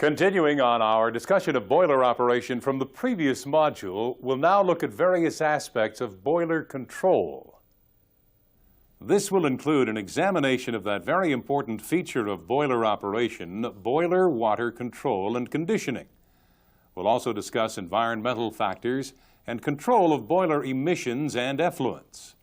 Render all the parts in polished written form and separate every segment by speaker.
Speaker 1: Continuing on our discussion of boiler operation from the previous module, we'll now look at various aspects of boiler control. This will include an examination of that very important feature of boiler operation, boiler water control and conditioning. We'll also discuss environmental factors and control of boiler emissions and effluents.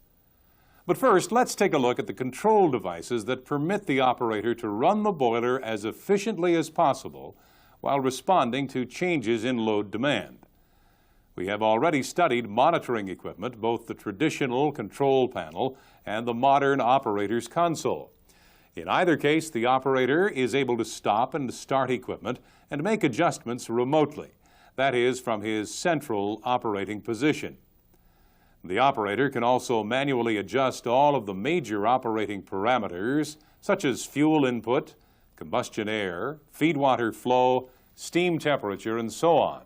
Speaker 1: But first, let's take a look at the control devices that permit the operator to run the boiler as efficiently as possible while responding to changes in load demand. We have already studied monitoring equipment, both the traditional control panel and the modern operator's console. In either case, the operator is able to stop and start equipment and make adjustments remotely, that is, from his central operating position. The operator can also manually adjust all of the major operating parameters, such as fuel input, combustion air, feed water flow, steam temperature, and so on.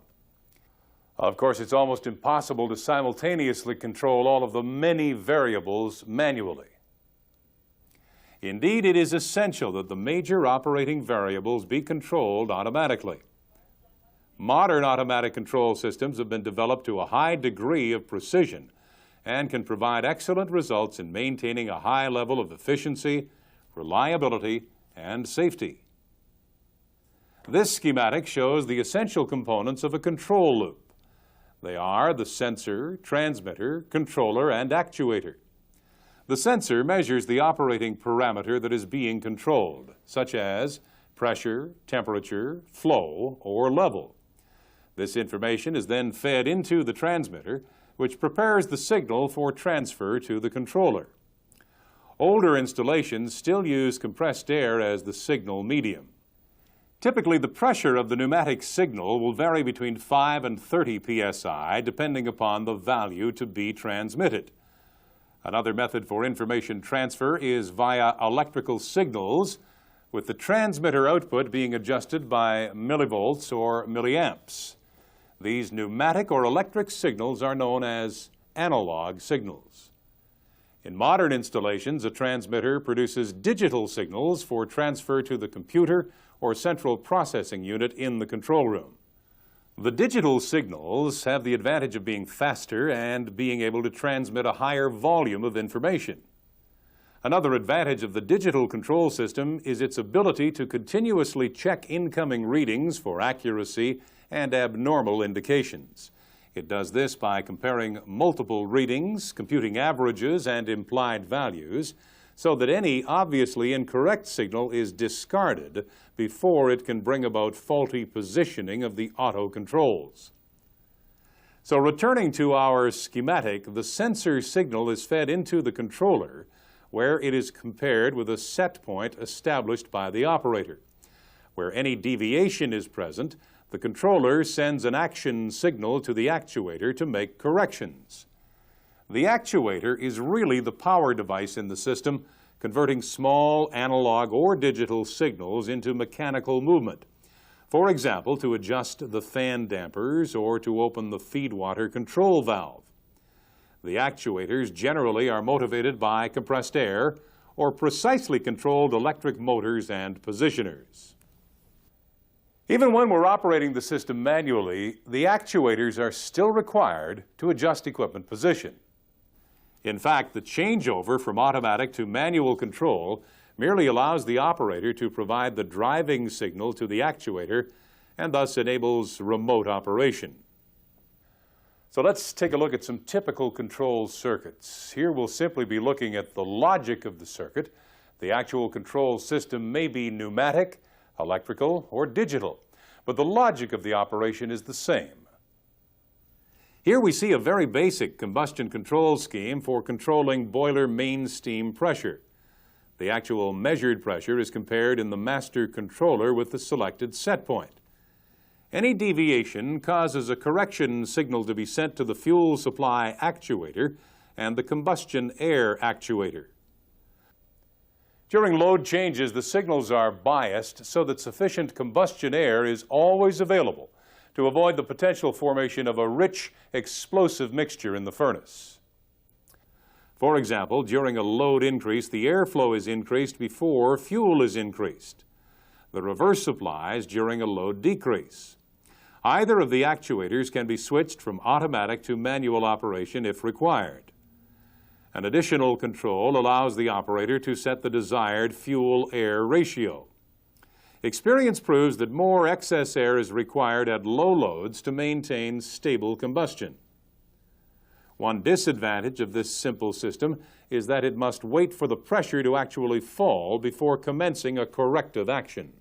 Speaker 1: Of course, it's almost impossible to simultaneously control all of the many variables manually. Indeed, it is essential that the major operating variables be controlled automatically. Modern automatic control systems have been developed to a high degree of precision and can provide excellent results in maintaining a high level of efficiency, reliability, and safety. This schematic shows the essential components of a control loop. They are the sensor, transmitter, controller, and actuator. The sensor measures the operating parameter that is being controlled, such as pressure, temperature, flow, or level. This information is then fed into the transmitter, which prepares the signal for transfer to the controller. Older installations still use compressed air as the signal medium. Typically, the pressure of the pneumatic signal will vary between 5 and 30 psi, depending upon the value to be transmitted. Another method for information transfer is via electrical signals, with the transmitter output being adjusted by millivolts or milliamps. These pneumatic or electric signals are known as analog signals. In modern installations, a transmitter produces digital signals for transfer to the computer or central processing unit in the control room. The digital signals have the advantage of being faster and being able to transmit a higher volume of information. Another advantage of the digital control system is its ability to continuously check incoming readings for accuracy and abnormal indications. It does this by comparing multiple readings, computing averages and implied values, so that any obviously incorrect signal is discarded before it can bring about faulty positioning of the auto controls. So returning to our schematic, the sensor signal is fed into the controller, where it is compared with a set point established by the operator. Where any deviation is present, the controller sends an action signal to the actuator to make corrections. The actuator is really the power device in the system, converting small analog or digital signals into mechanical movement. For example, to adjust the fan dampers or to open the feed water control valve. The actuators generally are motivated by compressed air or precisely controlled electric motors and positioners. Even when we're operating the system manually, the actuators are still required to adjust equipment position. In fact, the changeover from automatic to manual control merely allows the operator to provide the driving signal to the actuator and thus enables remote operation. So let's take a look at some typical control circuits. Here we'll simply be looking at the logic of the circuit. The actual control system may be pneumatic, electrical, or digital, but the logic of the operation is the same. Here we see a very basic combustion control scheme for controlling boiler main steam pressure. The actual measured pressure is compared in the master controller with the selected set point. Any deviation causes a correction signal to be sent to the fuel supply actuator and the combustion air actuator. During load changes, the signals are biased so that sufficient combustion air is always available to avoid the potential formation of a rich, explosive mixture in the furnace. For example, during a load increase, the airflow is increased before fuel is increased. The reverse applies during a load decrease. Either of the actuators can be switched from automatic to manual operation if required. An additional control allows the operator to set the desired fuel-air ratio. Experience proves that more excess air is required at low loads to maintain stable combustion. One disadvantage of this simple system is that it must wait for the pressure to actually fall before commencing a corrective action.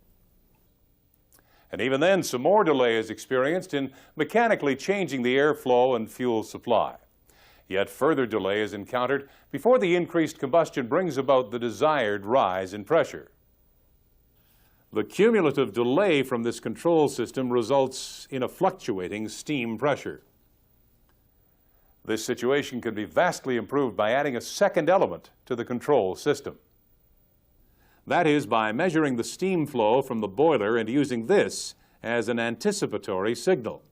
Speaker 1: And even then, some more delay is experienced in mechanically changing the airflow and fuel supply. Yet further delay is encountered before the increased combustion brings about the desired rise in pressure. The cumulative delay from this control system results in a fluctuating steam pressure. This situation can be vastly improved by adding a second element to the control system. That is, by measuring the steam flow from the boiler and using this as an anticipatory signal.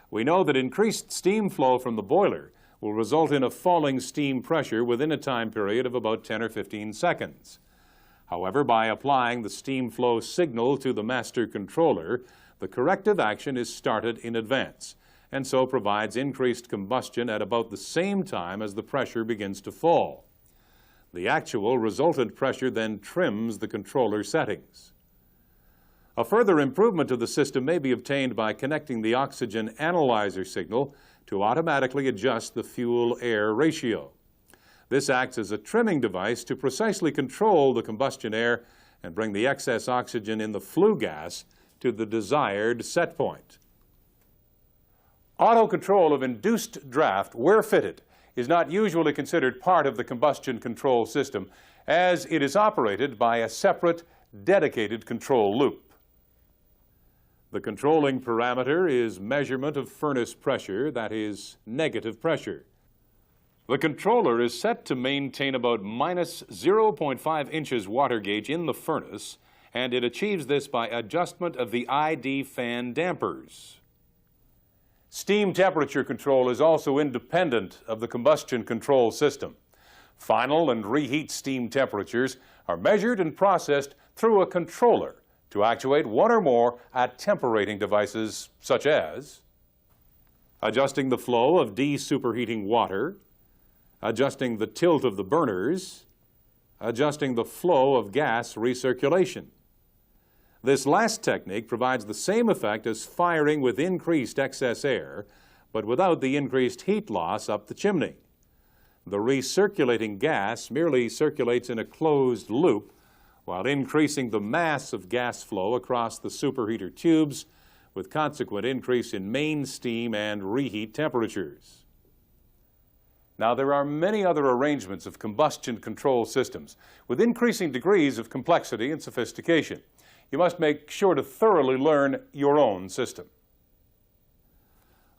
Speaker 1: We know that increased steam flow from the boiler will result in a falling steam pressure within a time period of about 10 or 15 seconds. However, by applying the steam flow signal to the master controller, the corrective action is started in advance, and so provides increased combustion at about the same time as the pressure begins to fall. The actual resultant pressure then trims the controller settings. A further improvement of the system may be obtained by connecting the oxygen analyzer signal to automatically adjust the fuel-air ratio. This acts as a trimming device to precisely control the combustion air and bring the excess oxygen in the flue gas to the desired set point. Auto control of induced draft, where fitted, is not usually considered part of the combustion control system, as it is operated by a separate, dedicated control loop. The controlling parameter is measurement of furnace pressure, that is, negative pressure. The controller is set to maintain about minus 0.5 inches water gauge in the furnace, and it achieves this by adjustment of the ID fan dampers. Steam temperature control is also independent of the combustion control system. Final and reheat steam temperatures are measured and processed through a controller to actuate one or more attemperating devices such as adjusting the flow of de-superheating water, adjusting the tilt of the burners, adjusting the flow of gas recirculation. This last technique provides the same effect as firing with increased excess air, but without the increased heat loss up the chimney. The recirculating gas merely circulates in a closed loop while increasing the mass of gas flow across the superheater tubes, with consequent increase in main steam and reheat temperatures. Now, there are many other arrangements of combustion control systems with increasing degrees of complexity and sophistication. You must make sure to thoroughly learn your own system.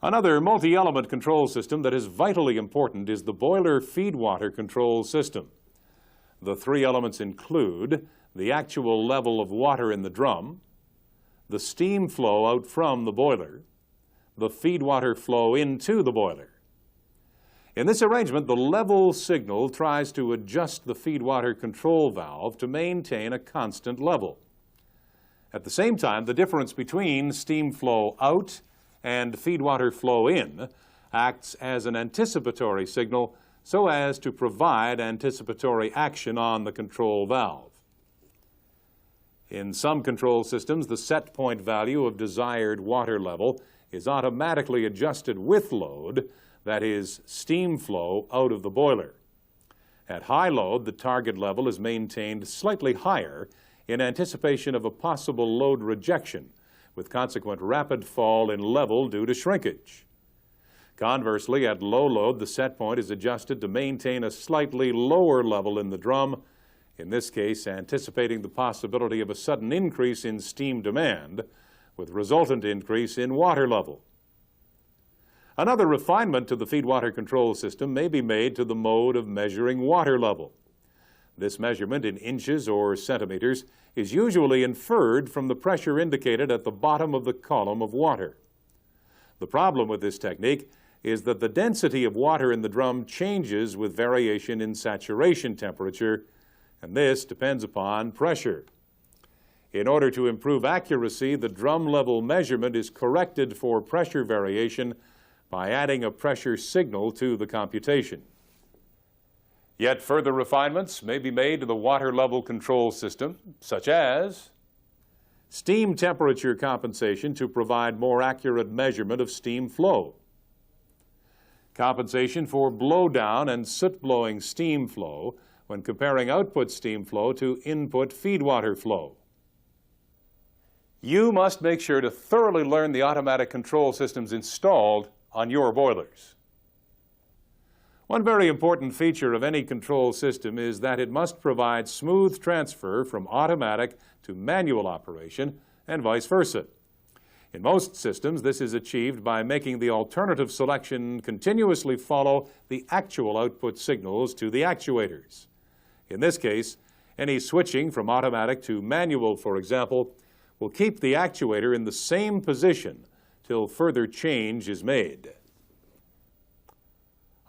Speaker 1: Another multi-element control system that is vitally important is the boiler feed water control system. The three elements include the actual level of water in the drum, the steam flow out from the boiler, the feed water flow into the boiler. In this arrangement, the level signal tries to adjust the feed water control valve to maintain a constant level. At the same time, the difference between steam flow out and feed water flow in acts as an anticipatory signal so as to provide anticipatory action on the control valve. In some control systems, the set point value of desired water level is automatically adjusted with load, that is, steam flow out of the boiler. At high load, the target level is maintained slightly higher in anticipation of a possible load rejection, with consequent rapid fall in level due to shrinkage. Conversely, at low load, the set point is adjusted to maintain a slightly lower level in the drum, in this case anticipating the possibility of a sudden increase in steam demand, with resultant increase in water level. Another refinement to the feed water control system may be made to the mode of measuring water level. This measurement in inches or centimeters is usually inferred from the pressure indicated at the bottom of the column of water. The problem with this technique is that the density of water in the drum changes with variation in saturation temperature, and this depends upon pressure. In order to improve accuracy, the drum level measurement is corrected for pressure variation by adding a pressure signal to the computation. Yet further refinements may be made to the water level control system, such as steam temperature compensation to provide more accurate measurement of steam flow, compensation for blowdown and soot-blowing steam flow when comparing output steam flow to input feedwater flow. You must make sure to thoroughly learn the automatic control systems installed on your boilers. One very important feature of any control system is that it must provide smooth transfer from automatic to manual operation and vice versa. In most systems, this is achieved by making the alternative selection continuously follow the actual output signals to the actuators. In this case, any switching from automatic to manual, for example, will keep the actuator in the same position till further change is made.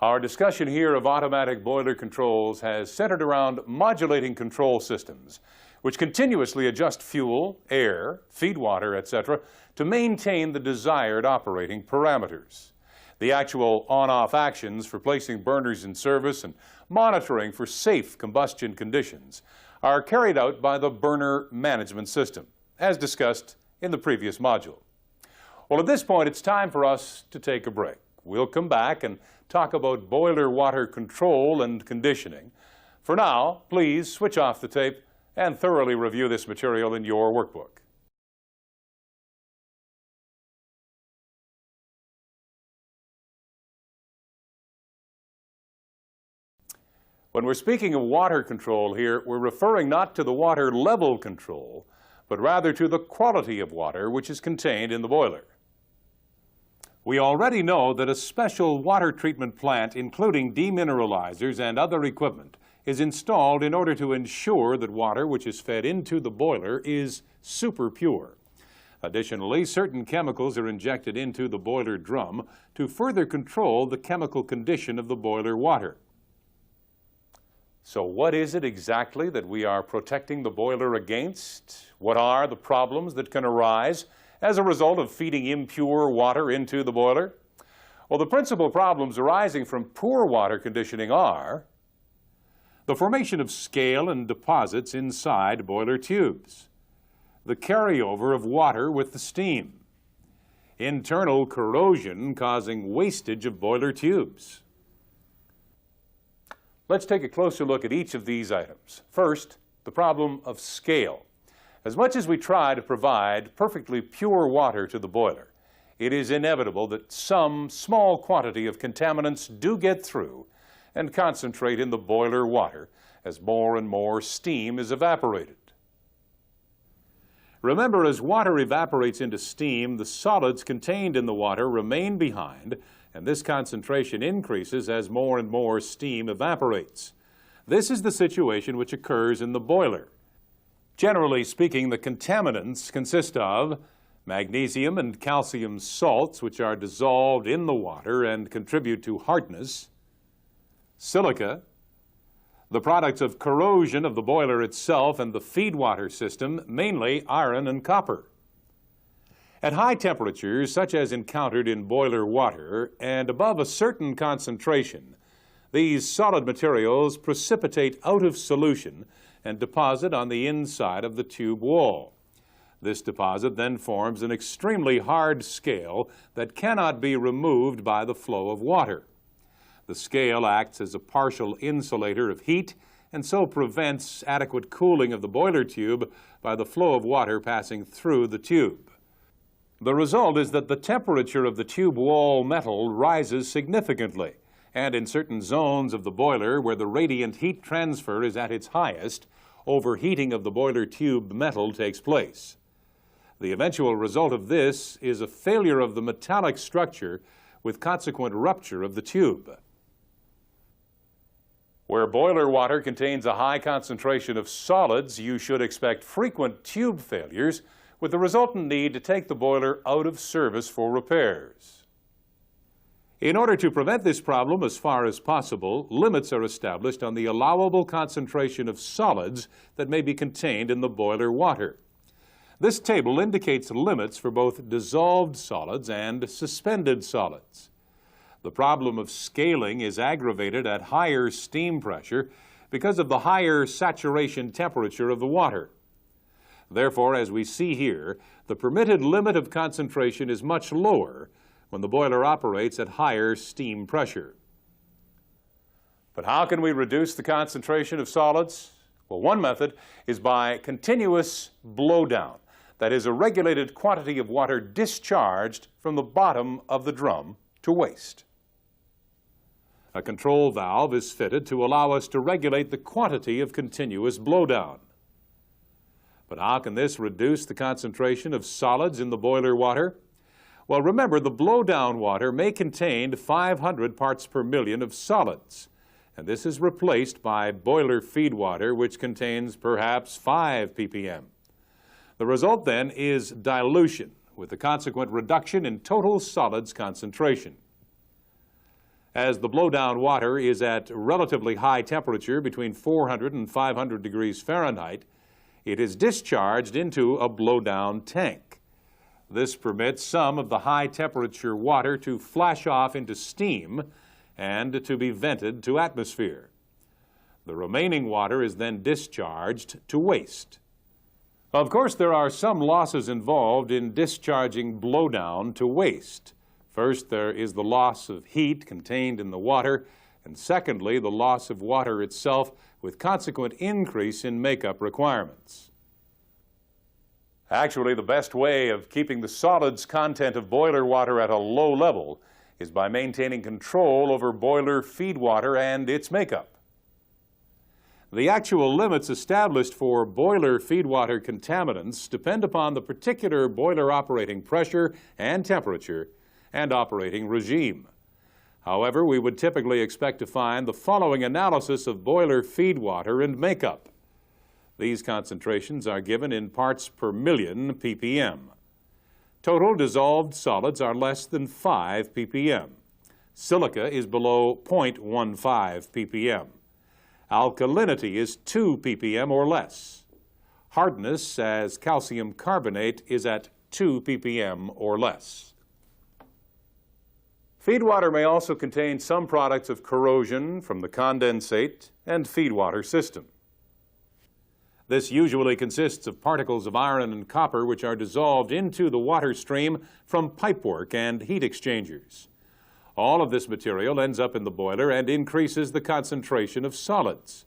Speaker 1: Our discussion here of automatic boiler controls has centered around modulating control systems, which continuously adjust fuel, air, feed water, etc., to maintain the desired operating parameters. The actual on-off actions for placing burners in service and monitoring for safe combustion conditions are carried out by the burner management system, as discussed in the previous module. Well, at this point, it's time for us to take a break. We'll come back and talk about boiler water control and conditioning. For now, please switch off the tape and thoroughly review this material in your workbook. When we're speaking of water control here, we're referring not to the water level control, but rather to the quality of water which is contained in the boiler. We already know that a special water treatment plant, including demineralizers and other equipment, is installed in order to ensure that water which is fed into the boiler is super pure. Additionally, certain chemicals are injected into the boiler drum to further control the chemical condition of the boiler water. So what is it exactly that we are protecting the boiler against? What are the problems that can arise as a result of feeding impure water into the boiler? Well, the principal problems arising from poor water conditioning are the formation of scale and deposits inside boiler tubes, the carryover of water with the steam, internal corrosion causing wastage of boiler tubes. Let's take a closer look at each of these items. First, the problem of scale. As much as we try to provide perfectly pure water to the boiler, it is inevitable that some small quantity of contaminants do get through and concentrate in the boiler water as more and more steam is evaporated. Remember, as water evaporates into steam, the solids contained in the water remain behind, and this concentration increases as more and more steam evaporates. This is the situation which occurs in the boiler. Generally speaking, the contaminants consist of magnesium and calcium salts, which are dissolved in the water and contribute to hardness, silica, the products of corrosion of the boiler itself and the feed water system, mainly iron and copper. At high temperatures, such as encountered in boiler water, and above a certain concentration, these solid materials precipitate out of solution and deposit on the inside of the tube wall. This deposit then forms an extremely hard scale that cannot be removed by the flow of water. The scale acts as a partial insulator of heat and so prevents adequate cooling of the boiler tube by the flow of water passing through the tube. The result is that the temperature of the tube wall metal rises significantly, and in certain zones of the boiler where the radiant heat transfer is at its highest, overheating of the boiler tube metal takes place. The eventual result of this is a failure of the metallic structure with consequent rupture of the tube. Where boiler water contains a high concentration of solids, you should expect frequent tube failures with the resultant need to take the boiler out of service for repairs. In order to prevent this problem as far as possible, limits are established on the allowable concentration of solids that may be contained in the boiler water. This table indicates limits for both dissolved solids and suspended solids. The problem of scaling is aggravated at higher steam pressure because of the higher saturation temperature of the water. Therefore, as we see here, the permitted limit of concentration is much lower when the boiler operates at higher steam pressure. But how can we reduce the concentration of solids? Well, one method is by continuous blowdown. That is, a regulated quantity of water discharged from the bottom of the drum to waste. A control valve is fitted to allow us to regulate the quantity of continuous blowdown. But how can this reduce the concentration of solids in the boiler water? Well, remember, the blowdown water may contain 500 parts per million of solids, and this is replaced by boiler feed water, which contains perhaps 5 ppm. The result then is dilution, with a consequent reduction in total solids concentration. As the blowdown water is at relatively high temperature, between 400 and 500 degrees Fahrenheit, it is discharged into a blowdown tank. This permits some of the high temperature water to flash off into steam and to be vented to atmosphere. The remaining water is then discharged to waste. Of course, there are some losses involved in discharging blowdown to waste. First, there is the loss of heat contained in the water, and secondly, the loss of water itself with consequent increase in makeup requirements. Actually, the best way of keeping the solids content of boiler water at a low level is by maintaining control over boiler feed water and its makeup. The actual limits established for boiler feed water contaminants depend upon the particular boiler operating pressure and temperature and operating regime. However, we would typically expect to find the following analysis of boiler feed water and makeup. These concentrations are given in parts per million ppm. Total dissolved solids are less than 5 ppm. Silica is below 0.15 ppm. Alkalinity is 2 ppm or less. Hardness, as calcium carbonate, is at 2 ppm or less. Feed water may also contain some products of corrosion from the condensate and feed water system. This usually consists of particles of iron and copper which are dissolved into the water stream from pipework and heat exchangers. All of this material ends up in the boiler and increases the concentration of solids.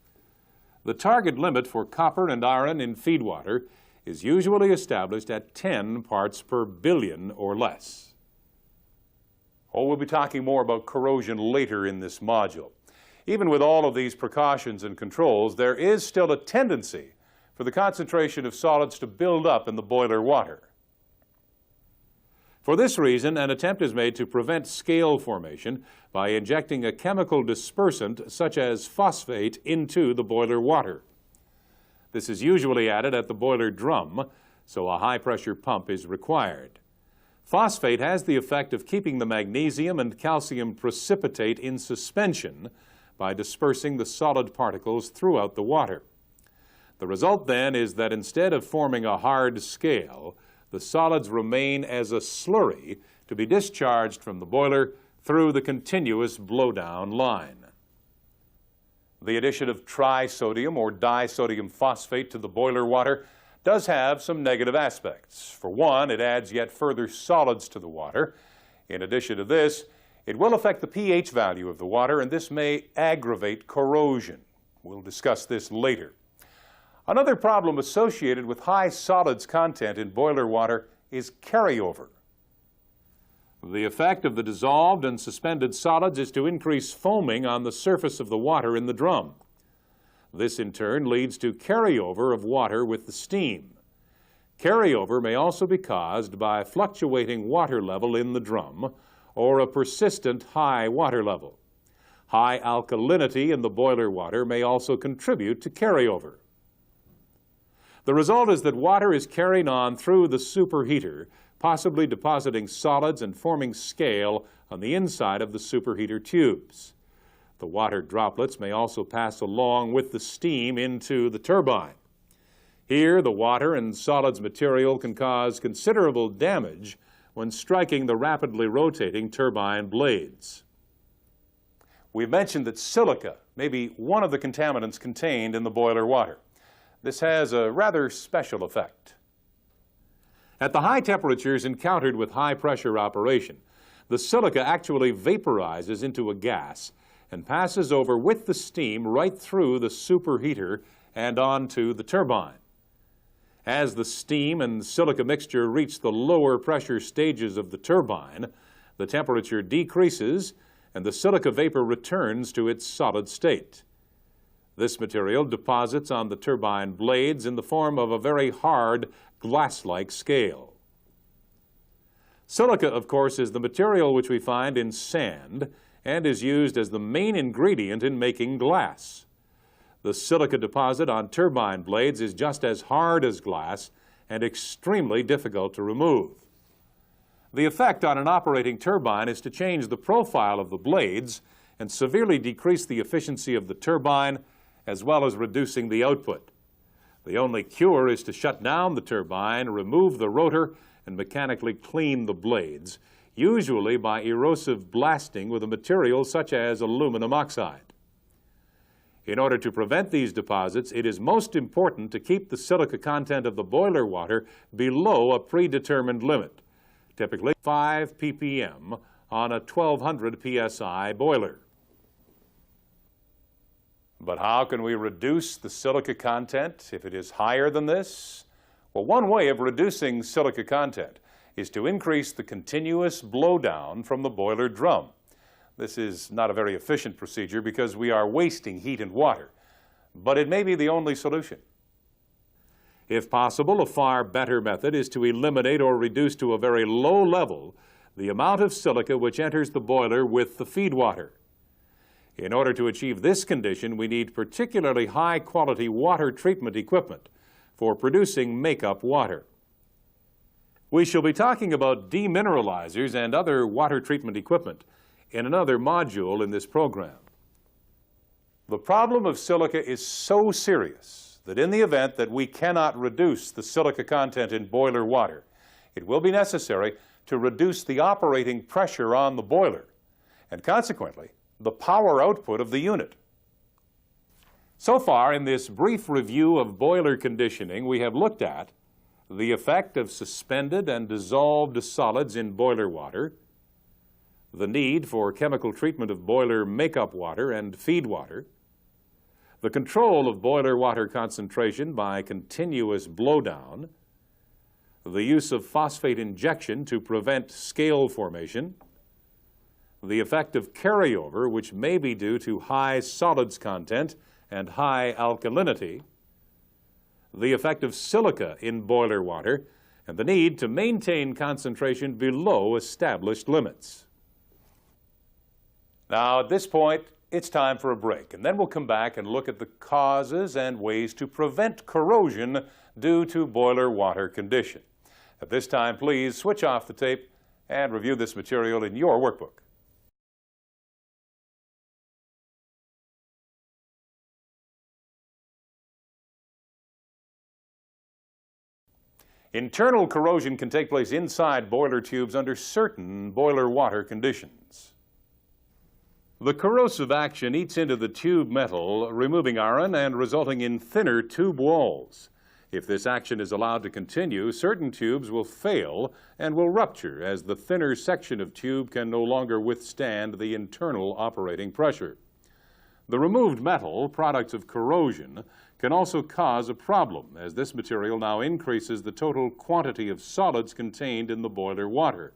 Speaker 1: The target limit for copper and iron in feed water is usually established at 10 parts per billion or less. We'll be talking more about corrosion later in this module. Even with all of these precautions and controls, there is still a tendency for the concentration of solids to build up in the boiler water. For this reason, an attempt is made to prevent scale formation by injecting a chemical dispersant such as phosphate into the boiler water. This is usually added at the boiler drum, so a high-pressure pump is required. Phosphate has the effect of keeping the magnesium and calcium precipitate in suspension by dispersing the solid particles throughout the water. The result then is that instead of forming a hard scale, the solids remain as a slurry to be discharged from the boiler through the continuous blowdown line. The addition of trisodium or disodium phosphate to the boiler water does have some negative aspects. For one, it adds yet further solids to the water. In addition to this, it will affect the pH value of the water, and this may aggravate corrosion. We'll discuss this later. Another problem associated with high solids content in boiler water is carryover. The effect of the dissolved and suspended solids is to increase foaming on the surface of the water in the drum. This in turn leads to carryover of water with the steam. Carryover may also be caused by fluctuating water level in the drum or a persistent high water level. High alkalinity in the boiler water may also contribute to carryover. The result is that water is carried on through the superheater, possibly depositing solids and forming scale on the inside of the superheater tubes. The water droplets may also pass along with the steam into the turbine. Here, the water and solids material can cause considerable damage when striking the rapidly rotating turbine blades. We've mentioned that silica may be one of the contaminants contained in the boiler water. This has a rather special effect. At the high temperatures encountered with high-pressure operation, the silica actually vaporizes into a gas and passes over with the steam right through the superheater and onto the turbine. As the steam and silica mixture reach the lower pressure stages of the turbine, the temperature decreases and the silica vapor returns to its solid state. This material deposits on the turbine blades in the form of a very hard, glass-like scale. Silica, of course, is the material which we find in sand and is used as the main ingredient in making glass. The silica deposit on turbine blades is just as hard as glass and extremely difficult to remove. The effect on an operating turbine is to change the profile of the blades and severely decrease the efficiency of the turbine, as well as reducing the output. The only cure is to shut down the turbine, remove the rotor, and mechanically clean the blades, usually by erosive blasting with a material such as aluminum oxide. In order to prevent these deposits, it is most important to keep the silica content of the boiler water below a predetermined limit, typically 5 ppm on a 1200 psi boiler. But how can we reduce the silica content if it is higher than this? Well, one way of reducing silica content is to increase the continuous blowdown from the boiler drum. This is not a very efficient procedure because we are wasting heat and water, but it may be the only solution. If possible, a far better method is to eliminate or reduce to a very low level the amount of silica which enters the boiler with the feed water. In order to achieve this condition, we need particularly high-quality water treatment equipment for producing makeup water. We shall be talking about demineralizers and other water treatment equipment in another module in this program. The problem of silica is so serious that in the event that we cannot reduce the silica content in boiler water, it will be necessary to reduce the operating pressure on the boiler and consequently the power output of the unit. So far in this brief review of boiler conditioning, we have looked at the effect of suspended and dissolved solids in boiler water, the need for chemical treatment of boiler makeup water and feed water, the control of boiler water concentration by continuous blowdown, the use of phosphate injection to prevent scale formation, the effect of carryover, which may be due to high solids content and high alkalinity, the effect of silica in boiler water, and the need to maintain concentration below established limits. Now, at this point, it's time for a break, and then we'll come back and look at the causes and ways to prevent corrosion due to boiler water condition. At this time, please switch off the tape and review this material in your workbook. Internal corrosion can take place inside boiler tubes under certain boiler water conditions. The corrosive action eats into the tube metal, removing iron and resulting in thinner tube walls. If this action is allowed to continue, certain tubes will fail and will rupture as the thinner section of tube can no longer withstand the internal operating pressure. The removed metal, products of corrosion, can also cause a problem, as this material now increases the total quantity of solids contained in the boiler water.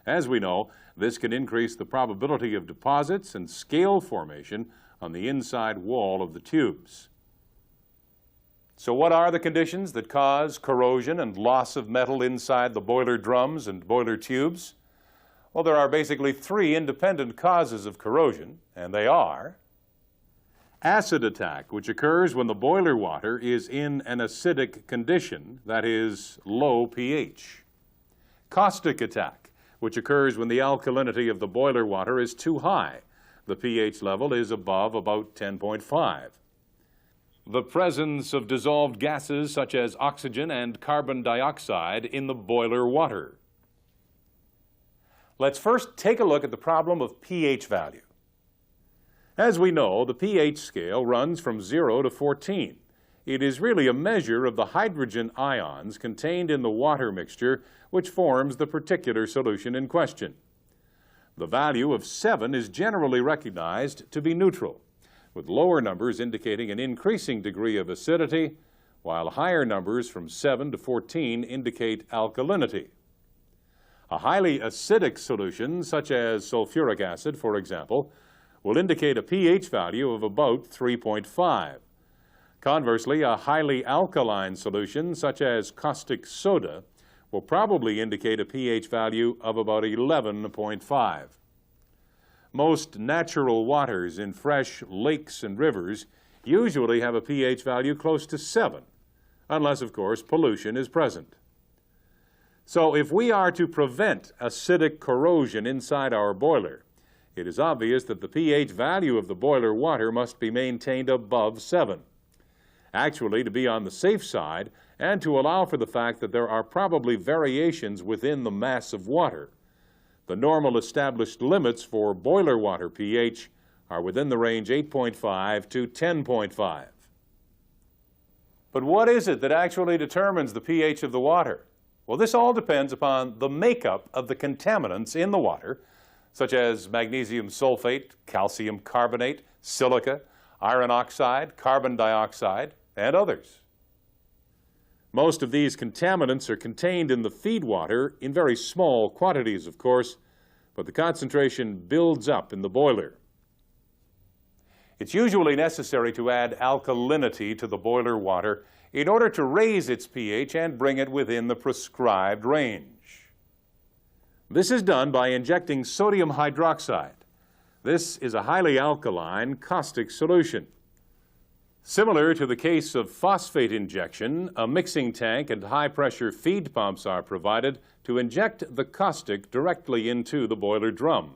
Speaker 1: As we know, this can increase the probability of deposits and scale formation on the inside wall of the tubes. So what are the conditions that cause corrosion and loss of metal inside the boiler drums and boiler tubes? Well, there are basically three independent causes of corrosion, and they are acid attack, which occurs when the boiler water is in an acidic condition, that is, low pH. Caustic attack, which occurs when the alkalinity of the boiler water is too high. The pH level is above about 10.5. The presence of dissolved gases such as oxygen and carbon dioxide in the boiler water. Let's first take a look at the problem of pH value. As we know, the pH scale runs from 0 to 14. It is really a measure of the hydrogen ions contained in the water mixture which forms the particular solution in question. The value of 7 is generally recognized to be neutral, with lower numbers indicating an increasing degree of acidity, while higher numbers from 7 to 14 indicate alkalinity. A highly acidic solution, such as sulfuric acid, for example, will indicate a pH value of about 3.5. Conversely, a highly alkaline solution, such as caustic soda, will probably indicate a pH value of about 11.5. Most natural waters in fresh lakes and rivers usually have a pH value close to 7, unless, of course, pollution is present. So if we are to prevent acidic corrosion inside our boiler, it is obvious that the pH value of the boiler water must be maintained above 7. Actually, to be on the safe side and to allow for the fact that there are probably variations within the mass of water, the normal established limits for boiler water pH are within the range 8.5 to 10.5. But what is it that actually determines the pH of the water? Well, this all depends upon the makeup of the contaminants in the water, such as magnesium sulfate, calcium carbonate, silica, iron oxide, carbon dioxide, and others. Most of these contaminants are contained in the feed water in very small quantities, of course, but the concentration builds up in the boiler. It's usually necessary to add alkalinity to the boiler water in order to raise its pH and bring it within the prescribed range. This is done by injecting sodium hydroxide. This is a highly alkaline caustic solution. Similar to the case of phosphate injection, a mixing tank and high-pressure feed pumps are provided to inject the caustic directly into the boiler drum.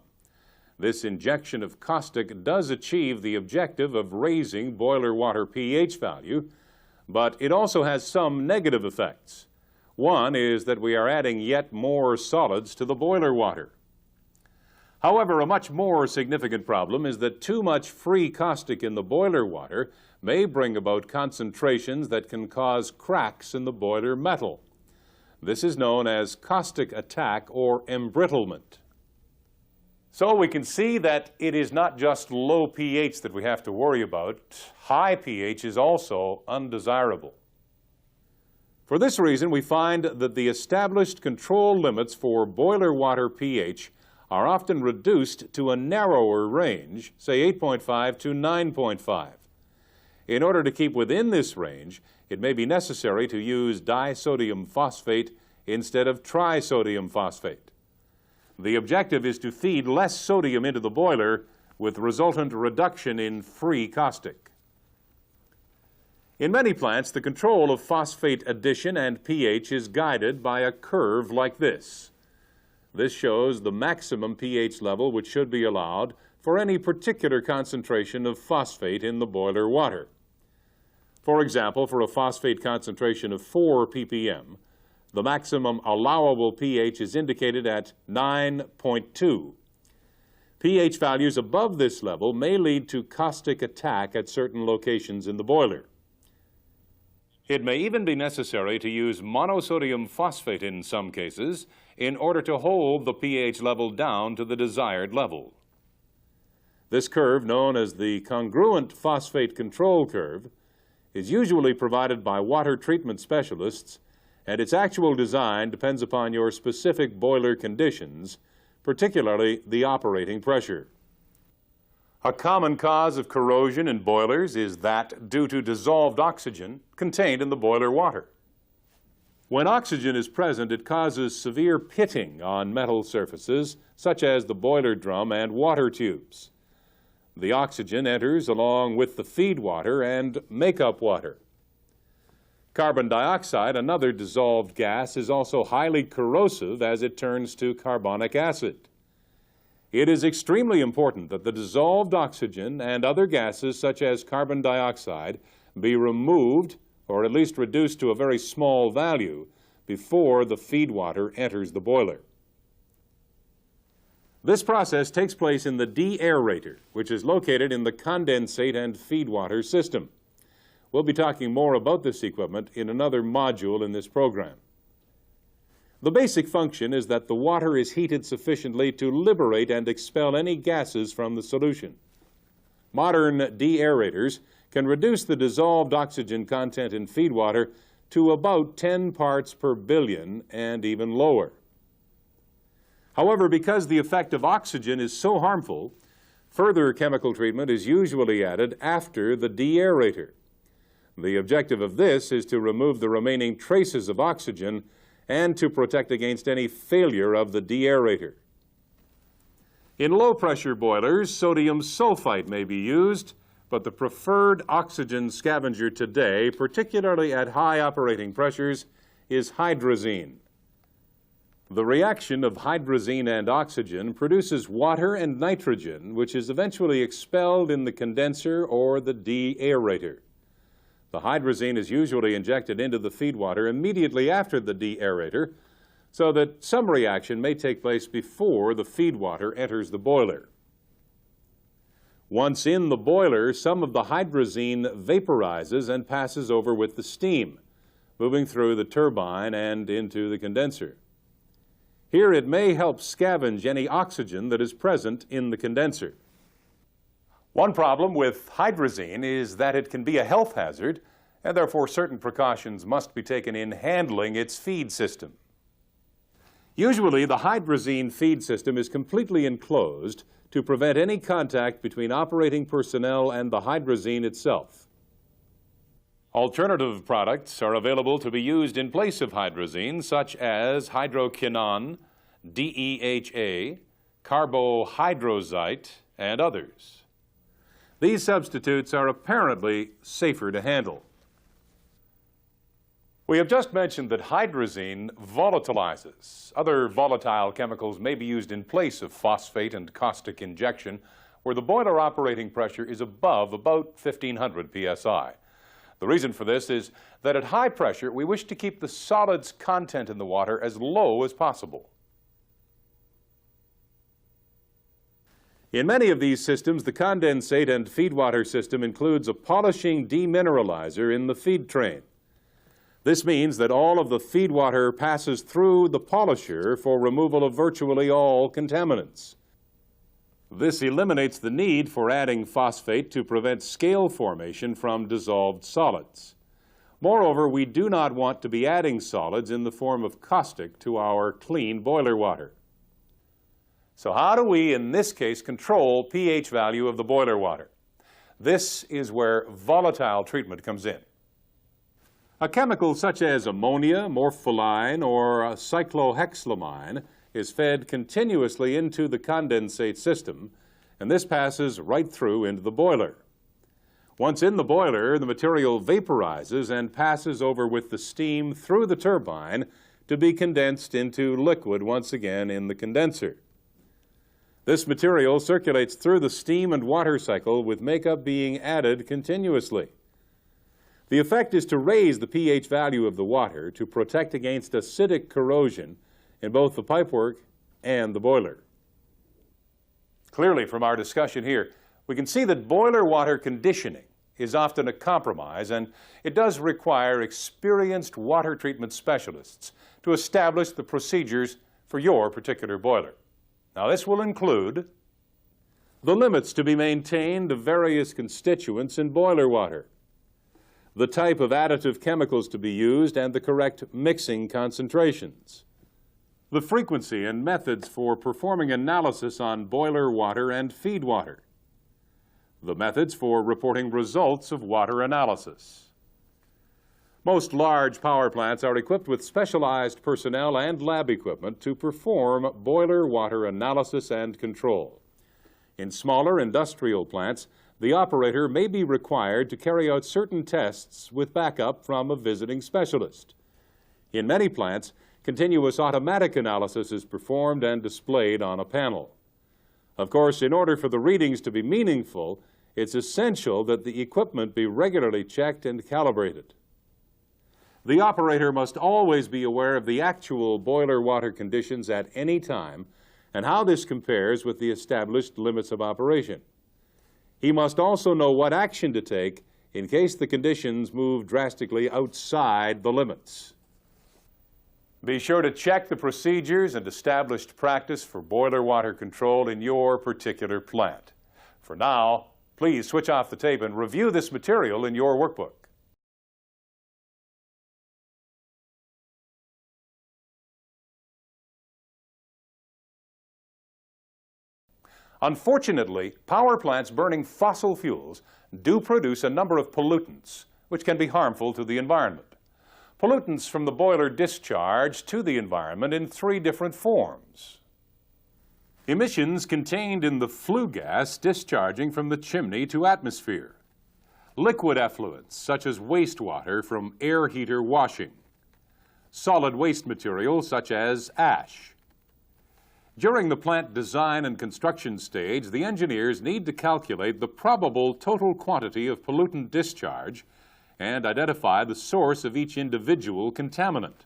Speaker 1: This injection of caustic does achieve the objective of raising boiler water pH value, but it also has some negative effects. One is that we are adding yet more solids to the boiler water. However, a much more significant problem is that too much free caustic in the boiler water may bring about concentrations that can cause cracks in the boiler metal. This is known as caustic attack or embrittlement. So we can see that it is not just low pH that we have to worry about. High pH is also undesirable. For this reason, we find that the established control limits for boiler water pH are often reduced to a narrower range, say 8.5 to 9.5. In order to keep within this range, it may be necessary to use disodium phosphate instead of trisodium phosphate. The objective is to feed less sodium into the boiler with resultant reduction in free caustic. In many plants, the control of phosphate addition and pH is guided by a curve like this. This shows the maximum pH level which should be allowed for any particular concentration of phosphate in the boiler water. For example, for a phosphate concentration of 4 ppm, the maximum allowable pH is indicated at 9.2. pH values above this level may lead to caustic attack at certain locations in the boiler. It may even be necessary to use monosodium phosphate in some cases in order to hold the pH level down to the desired level. This curve, known as the congruent phosphate control curve, is usually provided by water treatment specialists, and its actual design depends upon your specific boiler conditions, particularly the operating pressure. A common cause of corrosion in boilers is that due to dissolved oxygen contained in the boiler water. When oxygen is present, it causes severe pitting on metal surfaces, such as the boiler drum and water tubes. The oxygen enters along with the feed water and makeup water. Carbon dioxide, another dissolved gas, is also highly corrosive as it turns to carbonic acid. It is extremely important that the dissolved oxygen and other gases, such as carbon dioxide, be removed or at least reduced to a very small value before the feed water enters the boiler. This process takes place in the de-aerator, which is located in the condensate and feed water system. We'll be talking more about this equipment in another module in this program. The basic function is that the water is heated sufficiently to liberate and expel any gases from the solution. Modern de-aerators can reduce the dissolved oxygen content in feed water to about 10 parts per billion and even lower. However, because the effect of oxygen is so harmful, further chemical treatment is usually added after the de-aerator. The objective of this is to remove the remaining traces of oxygen and to protect against any failure of the de-aerator. In low-pressure boilers, sodium sulfite may be used, but the preferred oxygen scavenger today, particularly at high operating pressures, is hydrazine. The reaction of hydrazine and oxygen produces water and nitrogen, which is eventually expelled in the condenser or the de-aerator. The hydrazine is usually injected into the feed water immediately after the de-aerator, so that some reaction may take place before the feed water enters the boiler. Once in the boiler, some of the hydrazine vaporizes and passes over with the steam, moving through the turbine and into the condenser. Here it may help scavenge any oxygen that is present in the condenser. One problem with hydrazine is that it can be a health hazard, and therefore certain precautions must be taken in handling its feed system. Usually, the hydrazine feed system is completely enclosed to prevent any contact between operating personnel and the hydrazine itself. Alternative products are available to be used in place of hydrazine, such as hydroquinone, DEHA, carbohydrazite, and others. These substitutes are apparently safer to handle. We have just mentioned that hydrazine volatilizes. Other volatile chemicals may be used in place of phosphate and caustic injection, where the boiler operating pressure is above about 1500 psi. The reason for this is that at high pressure, we wish to keep the solids content in the water as low as possible. In many of these systems, the condensate and feed water system includes a polishing demineralizer in the feed train. This means that all of the feed water passes through the polisher for removal of virtually all contaminants. This eliminates the need for adding phosphate to prevent scale formation from dissolved solids. Moreover, we do not want to be adding solids in the form of caustic to our clean boiler water. So how do we, in this case, control pH value of the boiler water? This is where volatile treatment comes in. A chemical such as ammonia, morpholine, or cyclohexylamine is fed continuously into the condensate system, and this passes right through into the boiler. Once in the boiler, the material vaporizes and passes over with the steam through the turbine to be condensed into liquid once again in the condenser. This material circulates through the steam and water cycle, with makeup being added continuously. The effect is to raise the pH value of the water to protect against acidic corrosion in both the pipework and the boiler. Clearly, from our discussion here, we can see that boiler water conditioning is often a compromise, and it does require experienced water treatment specialists to establish the procedures for your particular boiler. Now, this will include the limits to be maintained of various constituents in boiler water, the type of additive chemicals to be used, and the correct mixing concentrations, the frequency and methods for performing analysis on boiler water and feed water, the methods for reporting results of water analysis, Most large power plants are equipped with specialized personnel and lab equipment to perform boiler water analysis and control. In smaller industrial plants, the operator may be required to carry out certain tests with backup from a visiting specialist. In many plants, continuous automatic analysis is performed and displayed on a panel. Of course, in order for the readings to be meaningful, it's essential that the equipment be regularly checked and calibrated. The operator must always be aware of the actual boiler water conditions at any time and how this compares with the established limits of operation. He must also know what action to take in case the conditions move drastically outside the limits. Be sure to check the procedures and established practice for boiler water control in your particular plant. For now, please switch off the tape and review this material in your workbook. Unfortunately, power plants burning fossil fuels do produce a number of pollutants, which can be harmful to the environment. Pollutants from the boiler discharge to the environment in three different forms. Emissions contained in the flue gas discharging from the chimney to atmosphere. Liquid effluents, such as wastewater from air heater washing. Solid waste materials, such as ash. During the plant design and construction stage, the engineers need to calculate the probable total quantity of pollutant discharge and identify the source of each individual contaminant.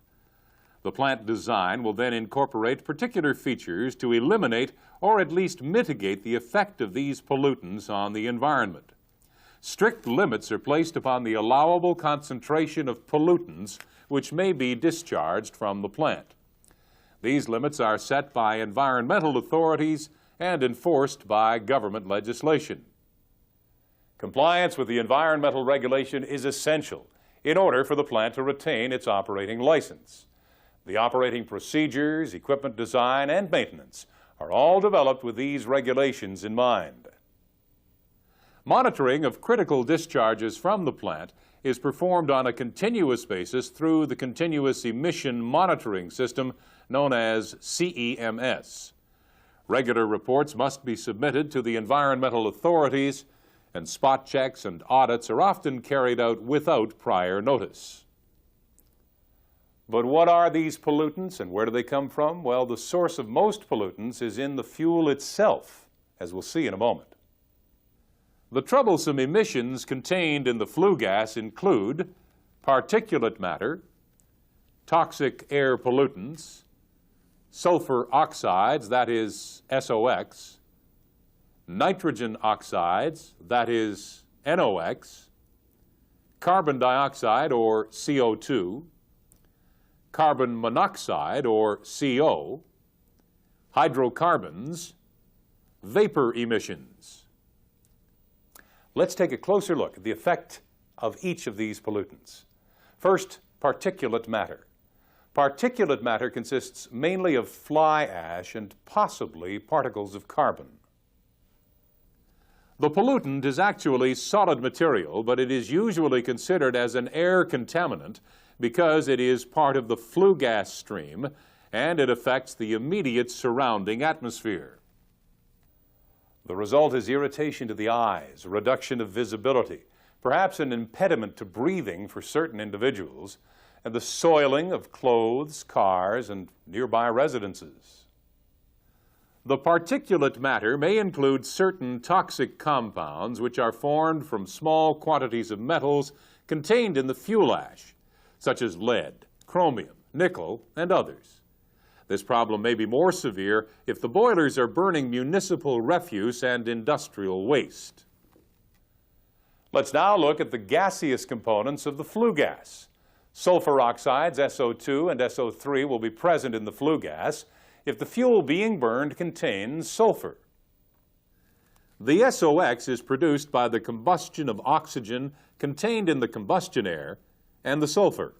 Speaker 1: The plant design will then incorporate particular features to eliminate or at least mitigate the effect of these pollutants on the environment. Strict limits are placed upon the allowable concentration of pollutants which may be discharged from the plant. These limits are set by environmental authorities and enforced by government legislation. Compliance with the environmental regulation is essential in order for the plant to retain its operating license. The operating procedures, equipment design, and maintenance are all developed with these regulations in mind. Monitoring of critical discharges from the plant is performed on a continuous basis through the Continuous Emission Monitoring System known as CEMS. Regular reports must be submitted to the environmental authorities, and spot checks and audits are often carried out without prior notice. But what are these pollutants and where do they come from? Well, the source of most pollutants is in the fuel itself, as we'll see in a moment. The troublesome emissions contained in the flue gas include particulate matter, toxic air pollutants, sulfur oxides, that is SOx, nitrogen oxides, that is NOx, carbon dioxide or CO2, carbon monoxide or CO, hydrocarbons, vapor emissions. Let's take a closer look at the effect of each of these pollutants. First, particulate matter. Particulate matter consists mainly of fly ash and possibly particles of carbon. The pollutant is actually solid material, but it is usually considered as an air contaminant because it is part of the flue gas stream and it affects the immediate surrounding atmosphere. The result is irritation to the eyes, a reduction of visibility, perhaps an impediment to breathing for certain individuals, and the soiling of clothes, cars, and nearby residences. The particulate matter may include certain toxic compounds which are formed from small quantities of metals contained in the fuel ash, such as lead, chromium, nickel, and others. This problem may be more severe if the boilers are burning municipal refuse and industrial waste. Let's now look at the gaseous components of the flue gas. Sulfur oxides, SO2 and SO3, will be present in the flue gas if the fuel being burned contains sulfur. The SOx is produced by the combustion of oxygen contained in the combustion air and the sulfur.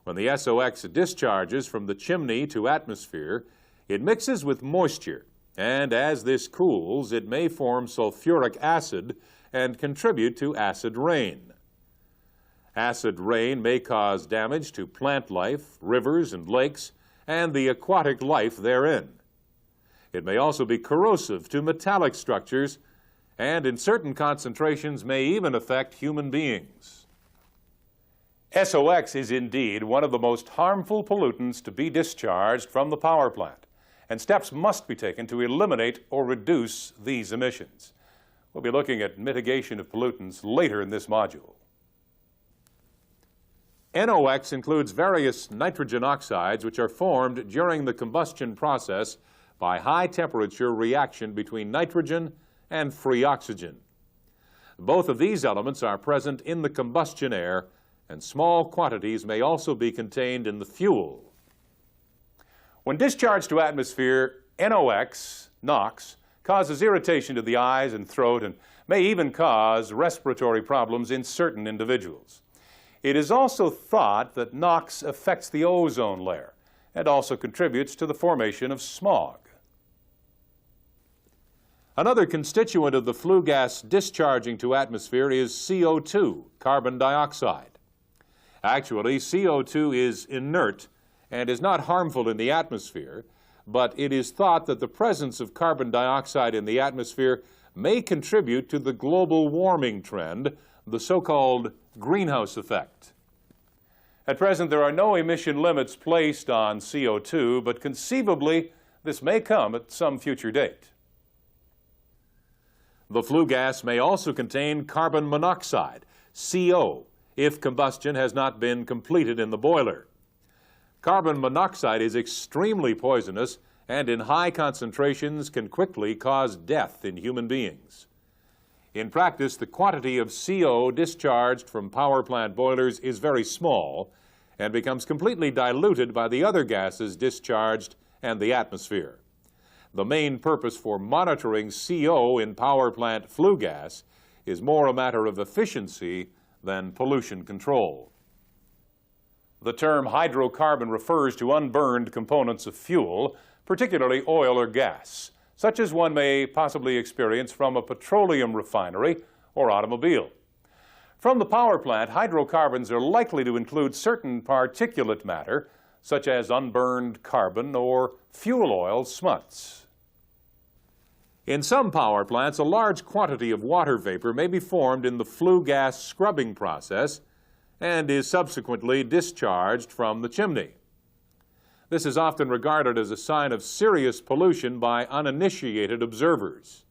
Speaker 1: When the SOx discharges from the chimney to atmosphere, it mixes with moisture, and as this cools, it may form sulfuric acid and contribute to acid rain. Acid rain may cause damage to plant life, rivers and lakes, and the aquatic life therein. It may also be corrosive to metallic structures, and in certain concentrations may even affect human beings. SOx is indeed one of the most harmful pollutants to be discharged from the power plant, and steps must be taken to eliminate or reduce these emissions. We'll be looking at mitigation of pollutants later in this module. NOx includes various nitrogen oxides which are formed during the combustion process by high-temperature reaction between nitrogen and free oxygen. Both of these elements are present in the combustion air, and small quantities may also be contained in the fuel. When discharged to atmosphere, NOx causes irritation to the eyes and throat and may even cause respiratory problems in certain individuals. It is also thought that NOx affects the ozone layer and also contributes to the formation of smog. Another constituent of the flue gas discharging to atmosphere is CO2, carbon dioxide. Actually, CO2 is inert and is not harmful in the atmosphere, but it is thought that the presence of carbon dioxide in the atmosphere may contribute to the global warming trend, the so-called greenhouse effect. At present, there are no emission limits placed on CO2, but conceivably this may come at some future date. The flue gas may also contain carbon monoxide, CO, if combustion has not been completed in the boiler. Carbon monoxide is extremely poisonous and in high concentrations can quickly cause death in human beings. In practice, the quantity of CO discharged from power plant boilers is very small and becomes completely diluted by the other gases discharged and the atmosphere. The main purpose for monitoring CO in power plant flue gas is more a matter of efficiency than pollution control. The term hydrocarbon refers to unburned components of fuel, particularly oil or gas, such as one may possibly experience from a petroleum refinery or automobile. From the power plant, hydrocarbons are likely to include certain particulate matter, such as unburned carbon or fuel oil smuts. In some power plants, a large quantity of water vapor may be formed in the flue gas scrubbing process and is subsequently discharged from the chimney. This is often regarded as a sign of serious pollution by uninitiated observers.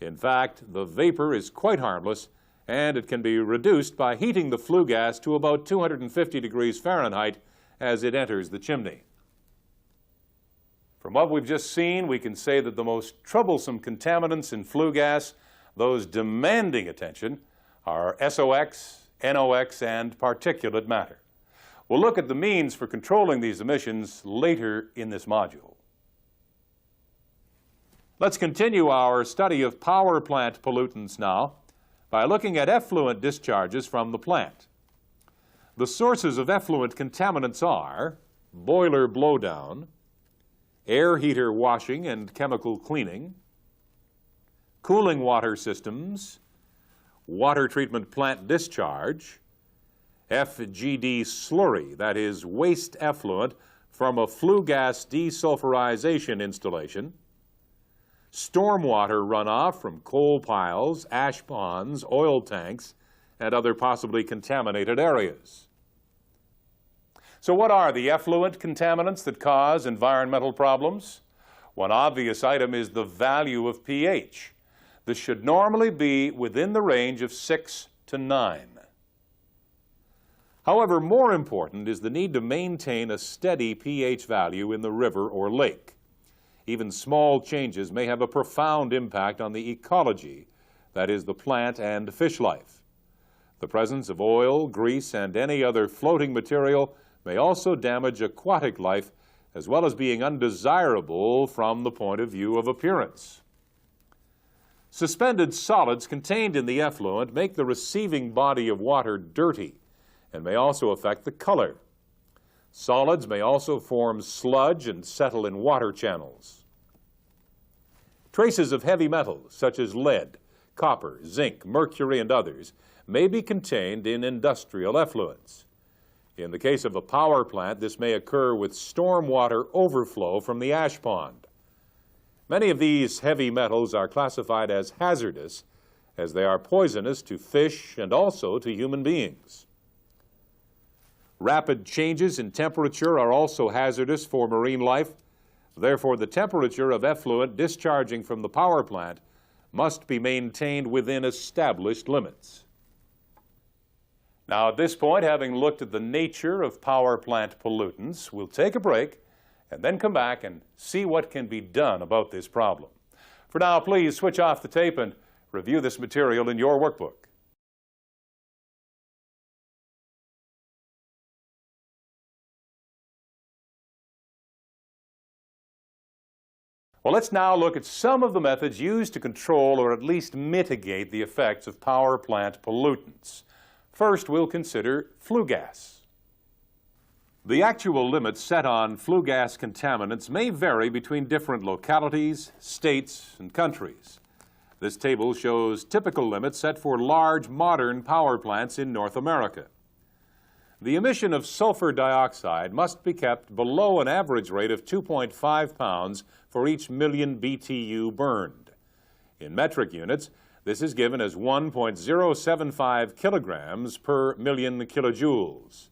Speaker 1: In fact, the vapor is quite harmless, and it can be reduced by heating the flue gas to about 250 degrees Fahrenheit as it enters the chimney. From what we've just seen, we can say that the most troublesome contaminants in flue gas, those demanding attention, are SOx, NOx, and particulate matter. We'll look at the means for controlling these emissions later in this module. Let's continue our study of power plant pollutants now by looking at effluent discharges from the plant. The sources of effluent contaminants are boiler blowdown, air heater washing and chemical cleaning, cooling water systems, water treatment plant discharge, FGD slurry, that is waste effluent from a flue gas desulfurization installation, stormwater runoff from coal piles, ash ponds, oil tanks, and other possibly contaminated areas. So what are the effluent contaminants that cause environmental problems? One obvious item is the value of pH. This should normally be within the range of 6 to 9. However, more important is the need to maintain a steady pH value in the river or lake. Even small changes may have a profound impact on the ecology, that is, the plant and fish life. The presence of oil, grease, and any other floating material may also damage aquatic life, as well as being undesirable from the point of view of appearance. Suspended solids contained in the effluent make the receiving body of water dirty and may also affect the color. Solids may also form sludge and settle in water channels. Traces of heavy metals, such as lead, copper, zinc, mercury, and others, may be contained in industrial effluents. In the case of a power plant, this may occur with stormwater overflow from the ash pond. Many of these heavy metals are classified as hazardous, as they are poisonous to fish and also to human beings. Rapid changes in temperature are also hazardous for marine life. Therefore, the temperature of effluent discharging from the power plant must be maintained within established limits. Now, at this point, having looked at the nature of power plant pollutants, we'll take a break and then come back and see what can be done about this problem. For now, please switch off the tape and review this material in your workbook. Well, let's now look at some of the methods used to control or at least mitigate the effects of power plant pollutants. First, we'll consider flue gas. The actual limits set on flue gas contaminants may vary between different localities, states, and countries. This table shows typical limits set for large modern power plants in North America. The emission of sulfur dioxide must be kept below an average rate of 2.5 pounds for each million BTU burned. In metric units, this is given as 1.075 kilograms per million kilojoules.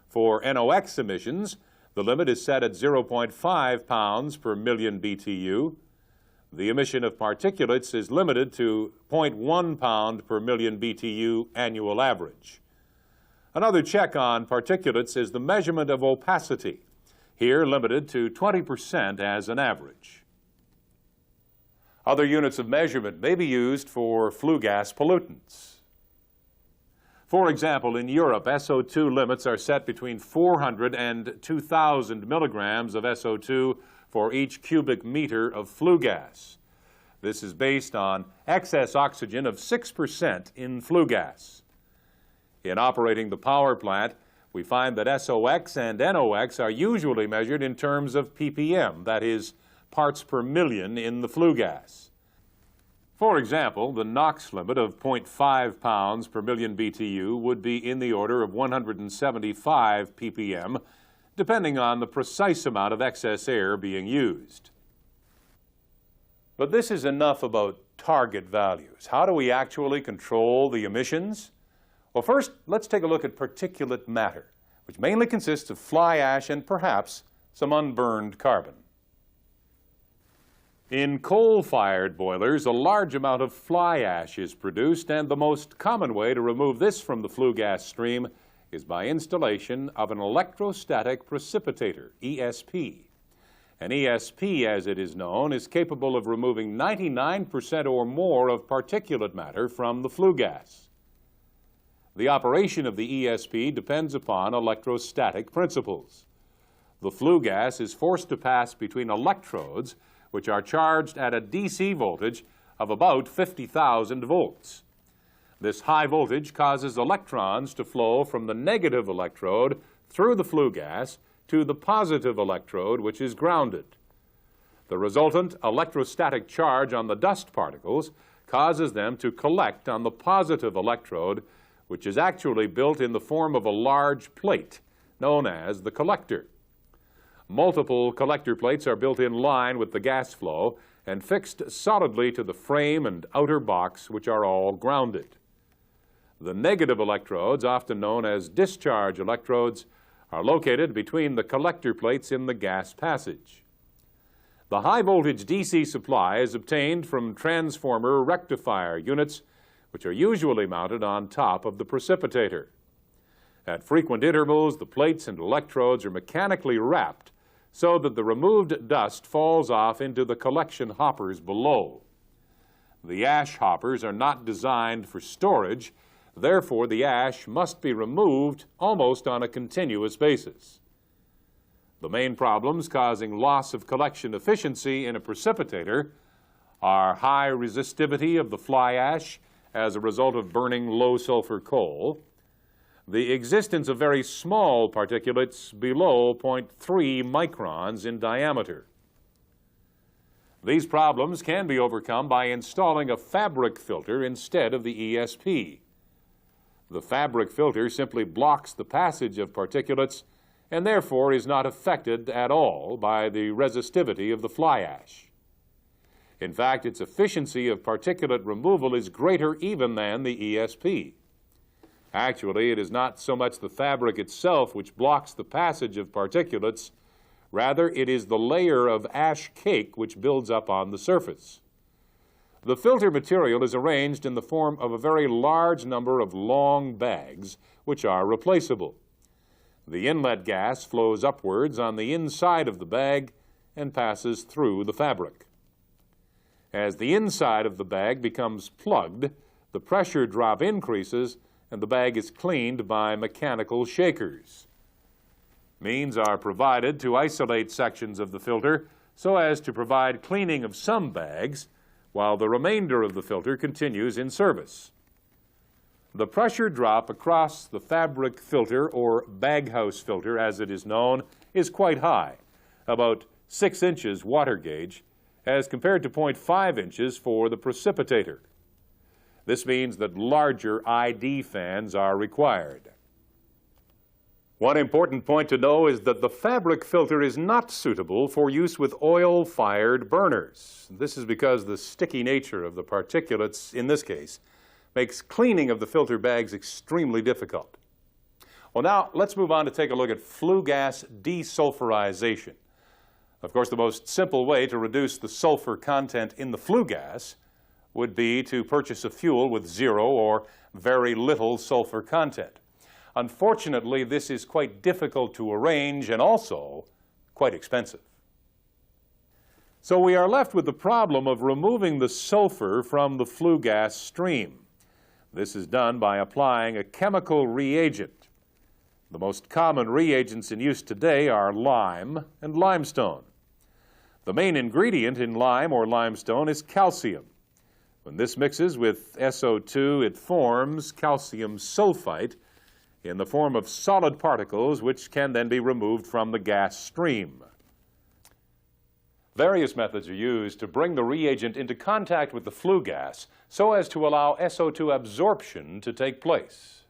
Speaker 1: For NOx emissions, the limit is set at 0.5 pounds per million BTU. The emission of particulates is limited to 0.1 pound per million BTU annual average. Another check on particulates is the measurement of opacity, here limited to 20% as an average. Other units of measurement may be used for flue gas pollutants. For example, in Europe, SO2 limits are set between 400 and 2,000 milligrams of SO2 for each cubic meter of flue gas. This is based on excess oxygen of 6% in flue gas. In operating the power plant, we find that SOx and NOx are usually measured in terms of ppm, that is, parts per million in the flue gas. For example, the NOx limit of 0.5 pounds per million BTU would be in the order of 175 ppm, depending on the precise amount of excess air being used. But this is enough about target values. How do we actually control the emissions? Well, first, let's take a look at particulate matter, which mainly consists of fly ash and perhaps some unburned carbon. In coal-fired boilers, a large amount of fly ash is produced, and the most common way to remove this from the flue gas stream is by installation of an electrostatic precipitator, ESP. An ESP, as it is known, is capable of removing 99% or more of particulate matter from the flue gas. The operation of the ESP depends upon electrostatic principles. The flue gas is forced to pass between electrodes, which are charged at a DC voltage of about 50,000 volts. This high voltage causes electrons to flow from the negative electrode through the flue gas to the positive electrode, which is grounded. The resultant electrostatic charge on the dust particles causes them to collect on the positive electrode, which is actually built in the form of a large plate known as the collector. Multiple collector plates are built in line with the gas flow and fixed solidly to the frame and outer box, which are all grounded. The negative electrodes, often known as discharge electrodes, are located between the collector plates in the gas passage. The high-voltage DC supply is obtained from transformer rectifier units, which are usually mounted on top of the precipitator. At frequent intervals, the plates and electrodes are mechanically wrapped so that the removed dust falls off into the collection hoppers below. The ash hoppers are not designed for storage, therefore the ash must be removed almost on a continuous basis. The main problems causing loss of collection efficiency in a precipitator are high resistivity of the fly ash as a result of burning low-sulfur coal, the existence of very small particulates below 0.3 microns in diameter. These problems can be overcome by installing a fabric filter instead of the ESP. The fabric filter simply blocks the passage of particulates and therefore is not affected at all by the resistivity of the fly ash. In fact, its efficiency of particulate removal is greater even than the ESP. Actually, it is not so much the fabric itself which blocks the passage of particulates, rather it is the layer of ash cake which builds up on the surface. The filter material is arranged in the form of a very large number of long bags which are replaceable. The inlet gas flows upwards on the inside of the bag and passes through the fabric. As the inside of the bag becomes plugged, the pressure drop increases and the bag is cleaned by mechanical shakers. Means are provided to isolate sections of the filter so as to provide cleaning of some bags while the remainder of the filter continues in service. The pressure drop across the fabric filter, or baghouse filter as it is known, is quite high, about 6 inches water gauge, as compared to 0.5 inches for the precipitator. This means that larger ID fans are required. One important point to know is that the fabric filter is not suitable for use with oil-fired burners. This is because the sticky nature of the particulates, in this case, makes cleaning of the filter bags extremely difficult. Well, now let's move on to take a look at flue gas desulfurization. Of course, the most simple way to reduce the sulfur content in the flue gas would be to purchase a fuel with 0 or very little sulfur content. Unfortunately, this is quite difficult to arrange and also quite expensive. So we are left with the problem of removing the sulfur from the flue gas stream. This is done by applying a chemical reagent. The most common reagents in use today are lime and limestone. The main ingredient in lime or limestone is calcium. When this mixes with SO2, it forms calcium sulfite in the form of solid particles which can then be removed from the gas stream. Various methods are used to bring the reagent into contact with the flue gas so as to allow SO2 absorption to take place.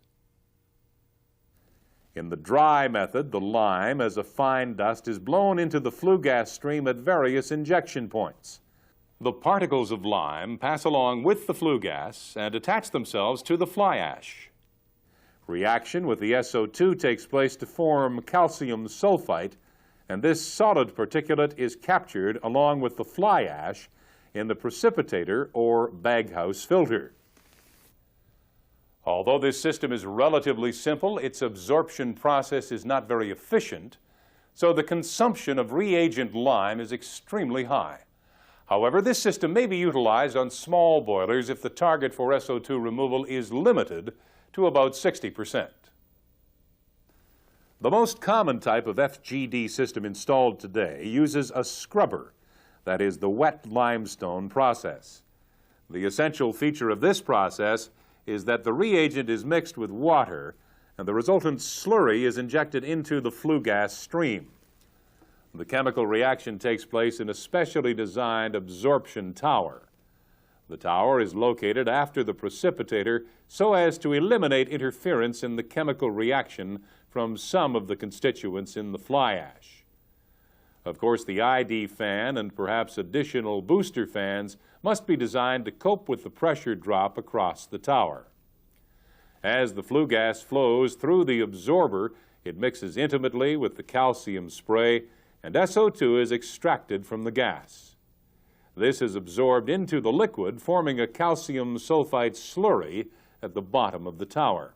Speaker 1: In the dry method, the lime as a fine dust is blown into the flue gas stream at various injection points. The particles of lime pass along with the flue gas and attach themselves to the fly ash. Reaction with the SO2 takes place to form calcium sulfite, and this solid particulate is captured along with the fly ash in the precipitator or baghouse filter. Although this system is relatively simple, its absorption process is not very efficient, so the consumption of reagent lime is extremely high. However, this system may be utilized on small boilers if the target for SO2 removal is limited to about 60%. The most common type of FGD system installed today uses a scrubber, that is the wet limestone process. The essential feature of this process is that the reagent is mixed with water and the resultant slurry is injected into the flue gas stream. The chemical reaction takes place in a specially designed absorption tower. The tower is located after the precipitator so as to eliminate interference in the chemical reaction from some of the constituents in the fly ash. Of course, the ID fan and perhaps additional booster fans must be designed to cope with the pressure drop across the tower. As the flue gas flows through the absorber, it mixes intimately with the calcium spray, and SO2 is extracted from the gas. This is absorbed into the liquid, forming a calcium sulfite slurry at the bottom of the tower.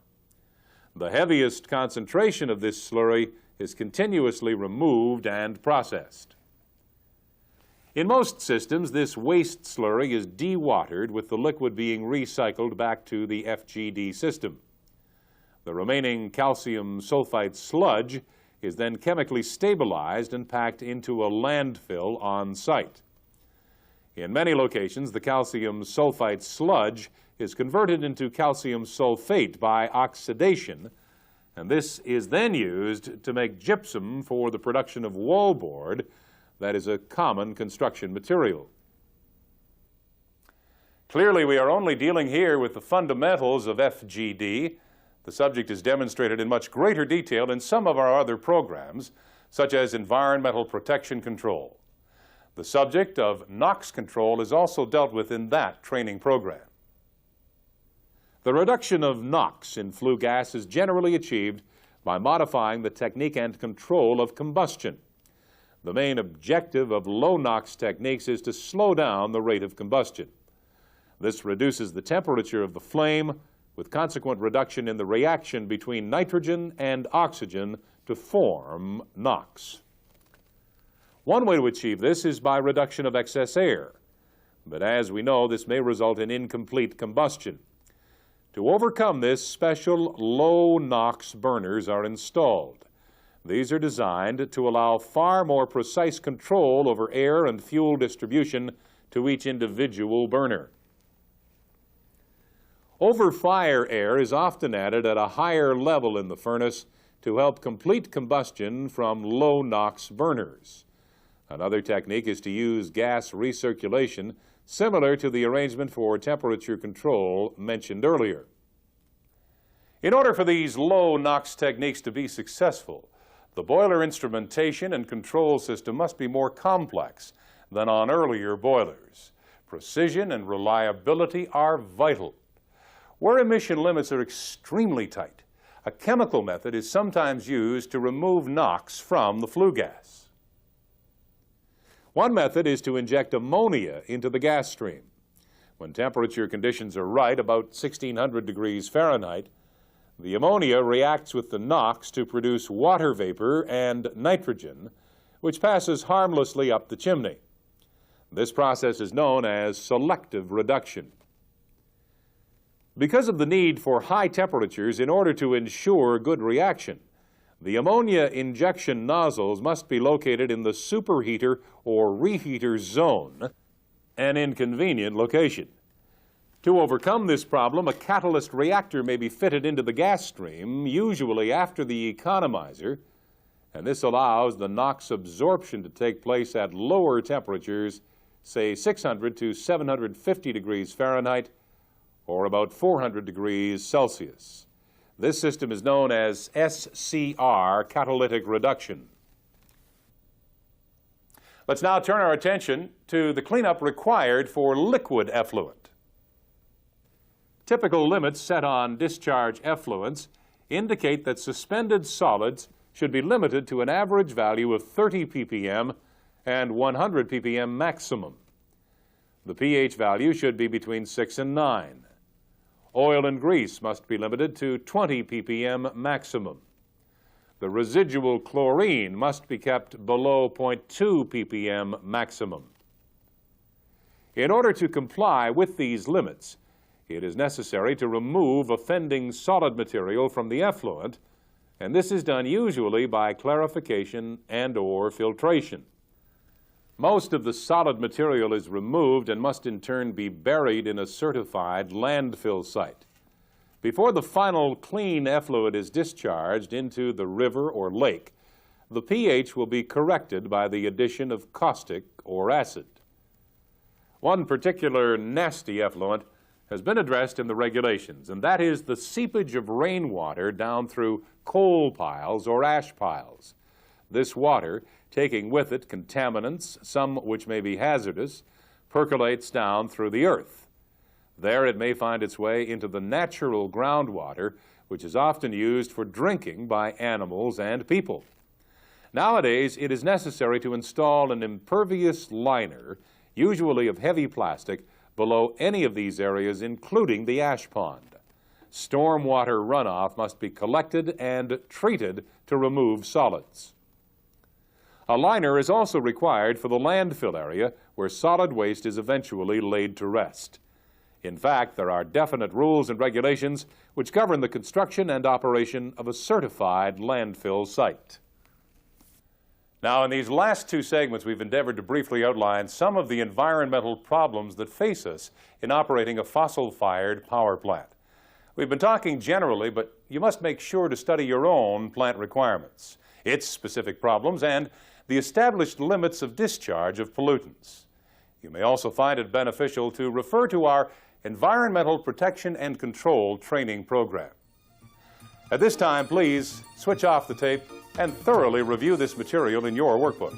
Speaker 1: The heaviest concentration of this slurry is continuously removed and processed. In most systems, this waste slurry is dewatered, with the liquid being recycled back to the FGD system. The remaining calcium sulfite sludge is then chemically stabilized and packed into a landfill on site. In many locations, the calcium sulfite sludge is converted into calcium sulfate by oxidation, and this is then used to make gypsum for the production of wallboard that is a common construction material. Clearly, we are only dealing here with the fundamentals of FGD. The subject is demonstrated in much greater detail in some of our other programs, such as environmental protection control. The subject of NOx control is also dealt with in that training program. The reduction of NOx in flue gas is generally achieved by modifying the technique and control of combustion. The main objective of low NOx techniques is to slow down the rate of combustion. This reduces the temperature of the flame, with consequent reduction in the reaction between nitrogen and oxygen to form NOx. One way to achieve this is by reduction of excess air, but as we know, this may result in incomplete combustion. To overcome this, special low NOx burners are installed. These are designed to allow far more precise control over air and fuel distribution to each individual burner. Over-fire air is often added at a higher level in the furnace to help complete combustion from low NOx burners. Another technique is to use gas recirculation, similar to the arrangement for temperature control mentioned earlier. In order for these low NOx techniques to be successful, the boiler instrumentation and control system must be more complex than on earlier boilers. Precision and reliability are vital. Where emission limits are extremely tight, a chemical method is sometimes used to remove NOx from the flue gas. One method is to inject ammonia into the gas stream. When temperature conditions are right, about 1600 degrees Fahrenheit, the ammonia reacts with the NOx to produce water vapor and nitrogen, which passes harmlessly up the chimney. This process is known as selective reduction. Because of the need for high temperatures in order to ensure good reaction, the ammonia injection nozzles must be located in the superheater or reheater zone, an inconvenient location. To overcome this problem, a catalyst reactor may be fitted into the gas stream, usually after the economizer, and this allows the NOx absorption to take place at lower temperatures, say 600 to 750 degrees Fahrenheit, or about 400 degrees Celsius. This system is known as SCR, catalytic reduction. Let's now turn our attention to the cleanup required for liquid effluent. Typical limits set on discharge effluents indicate that suspended solids should be limited to an average value of 30 ppm and 100 ppm maximum. The pH value should be between 6 and 9. Oil and grease must be limited to 20 ppm maximum. The residual chlorine must be kept below 0.2 ppm maximum. In order to comply with these limits, it is necessary to remove offending solid material from the effluent, and this is done usually by clarification and/or filtration. Most of the solid material is removed and must in turn be buried in a certified landfill site. Before the final clean effluent is discharged into the river or lake, the pH will be corrected by the addition of caustic or acid. One particular nasty effluent has been addressed in the regulations, and that is the seepage of rainwater down through coal piles or ash piles. This water, taking with it contaminants, some which may be hazardous, percolates down through the earth. There it may find its way into the natural groundwater, which is often used for drinking by animals and people. Nowadays, it is necessary to install an impervious liner, usually of heavy plastic, below any of these areas, including the ash pond. Stormwater runoff must be collected and treated to remove solids. A liner is also required for the landfill area where solid waste is eventually laid to rest. In fact, there are definite rules and regulations which govern the construction and operation of a certified landfill site. Now, in these last two segments, we've endeavored to briefly outline some of the environmental problems that face us in operating a fossil-fired power plant. We've been talking generally, but you must make sure to study your own plant requirements, its specific problems, and the established limits of discharge of pollutants. You may also find it beneficial to refer to our Environmental Protection and Control training program. At this time, please switch off the tape and thoroughly review this material in your workbook.